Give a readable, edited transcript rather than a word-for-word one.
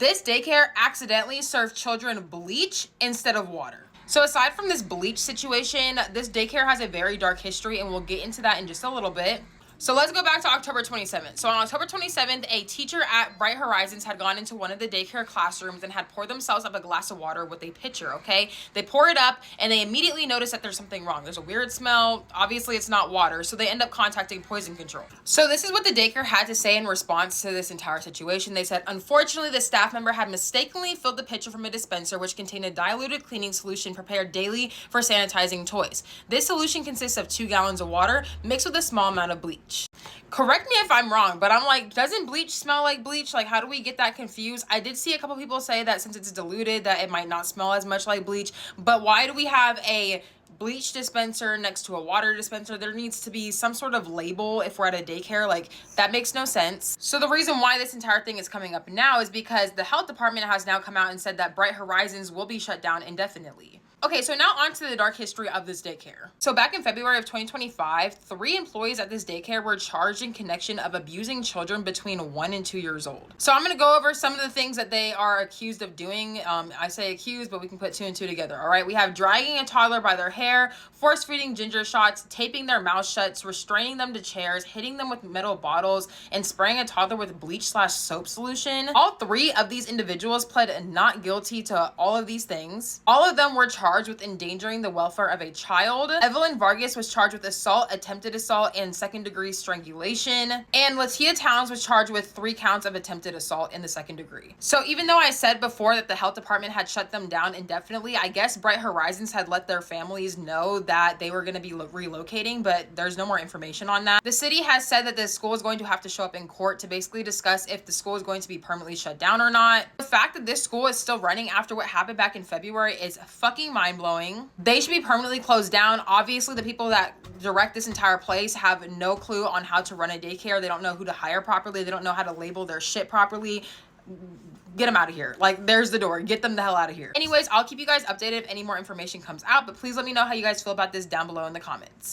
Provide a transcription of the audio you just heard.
This daycare accidentally served children bleach instead of water. So aside from this bleach situation, this daycare has a very dark history, and we'll get into that in just a little bit. So let's go back to October 27th. So on October 27th, a teacher at Bright Horizons had gone into one of the daycare classrooms and had poured themselves up a glass of water with a pitcher, okay? They pour it up and they immediately notice that there's something wrong. There's a weird smell. Obviously, it's not water. So they end up contacting poison control. So this is what the daycare had to say in response to this entire situation. They said, unfortunately, the staff member had mistakenly filled the pitcher from a dispenser which contained a diluted cleaning solution prepared daily for sanitizing toys. This solution consists of 2 gallons of water mixed with a small amount of bleach. Correct me if I'm wrong, but I'm like, doesn't bleach smell like bleach? Like, how do we get that confused? I did see a couple people say that since it's diluted, that it might not smell as much like bleach, but why do we have a bleach dispenser next to a water dispenser? There needs to be some sort of label if we're at a daycare. Like, that makes no sense. So the reason why this entire thing is coming up now is because the health department has now come out and said that Bright Horizons will be shut down indefinitely. Okay, so now on to the dark history of this daycare. So back in February of 2025, 3 employees at this daycare were charged in connection of abusing children between 1 and 2 years old. So I'm gonna go over some of the things that they are accused of doing. I say accused, but we can put 2 and 2 together, all right? We have dragging a toddler by their hair, force feeding ginger shots, taping their mouth shut, restraining them to chairs, hitting them with metal bottles, and spraying a toddler with bleach/soap solution. All 3 of these individuals pled not guilty to all of these things. All of them were charged with endangering the welfare of a child. Evelyn Vargas was charged with assault, attempted assault, and second-degree strangulation. And Latia Towns was charged with 3 counts of attempted assault in the second degree. So even though I said before that the health department had shut them down indefinitely, I guess Bright Horizons had let their families know that they were going to be relocating, but there's no more information on that. The city has said that the school is going to have to show up in court to basically discuss if the school is going to be permanently shut down or not. The fact that this school is still running after what happened back in February is fucking mind-blowing. They should be permanently closed down. Obviously, the people that direct this entire place have no clue on how to run a daycare. They don't know who to hire properly. They don't know how to label their shit properly. Get them out of here. Like, there's the door. Get them the hell out of here. Anyways, I'll keep you guys updated if any more information comes out, but please let me know how you guys feel about this down below in the comments.